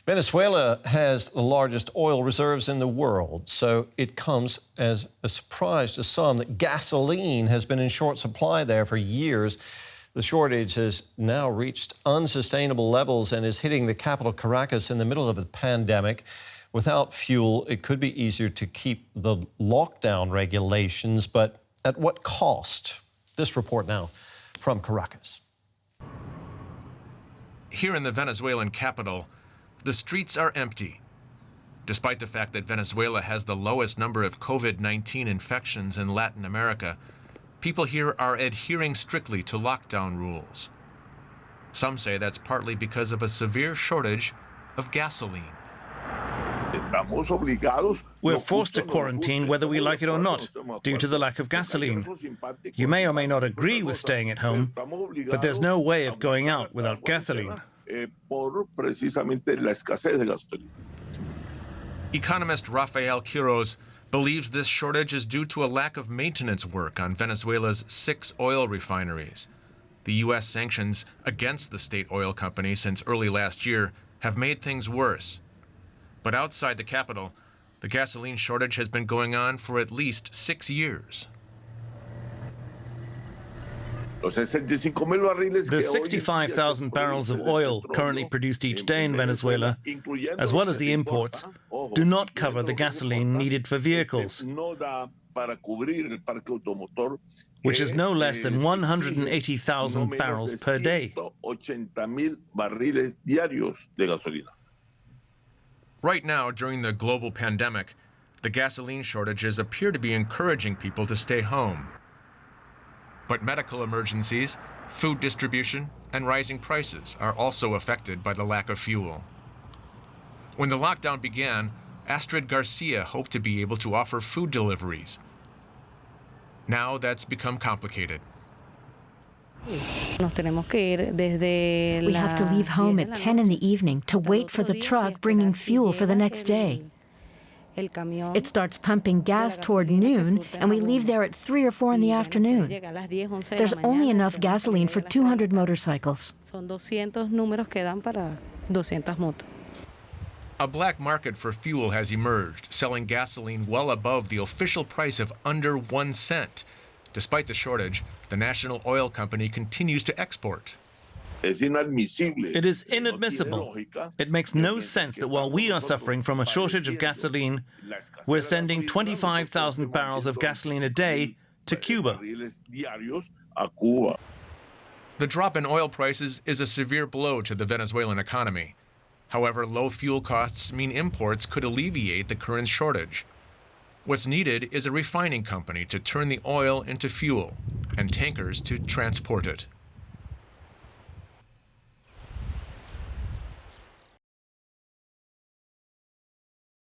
Venezuela has the largest oil reserves in the world, so it comes as a surprise to some that gasoline has been in short supply there for years. The shortage has now reached unsustainable levels and is hitting the capital, Caracas, in the middle of a pandemic. Without fuel, it could be easier to keep the lockdown regulations, but at what cost? This report now from Caracas. Here in the Venezuelan capital, the streets are empty. Despite the fact that Venezuela has the lowest number of COVID-19 infections in Latin America, people here are adhering strictly to lockdown rules. Some say that's partly because of a severe shortage of gasoline. We're forced to quarantine whether we like it or not, due to the lack of gasoline. You may or may not agree with staying at home, but there's no way of going out without gasoline. Economist Rafael Quiroz believes this shortage is due to a lack of maintenance work on Venezuela's 6 oil refineries. The U.S. sanctions against the state oil company since early last year have made things worse. But outside the capital, the gasoline shortage has been going on for at least 6 years. The 65,000 barrels of oil currently produced each day in Venezuela, as well as the imports, do not cover the gasoline needed for vehicles, which is no less than 180,000 barrels per day. Right now, during the global pandemic, the gasoline shortages appear to be encouraging people to stay home. But medical emergencies, food distribution, and rising prices are also affected by the lack of fuel. When the lockdown began, Astrid Garcia hoped to be able to offer food deliveries. Now that's become complicated. We have to leave home at 10 in the evening to wait for the truck bringing fuel for the next day. It starts pumping gas toward noon, and we leave there at 3 or 4 in the afternoon. There's only enough gasoline for 200 motorcycles. A black market for fuel has emerged, selling gasoline well above the official price of under 1 cent. Despite the shortage, the national oil company continues to export. It is inadmissible. It makes no sense that while we are suffering from a shortage of gasoline, we're sending 25,000 barrels of gasoline a day to Cuba. The drop in oil prices is a severe blow to the Venezuelan economy. However, low fuel costs mean imports could alleviate the current shortage. What's needed is a refining company to turn the oil into fuel and tankers to transport it.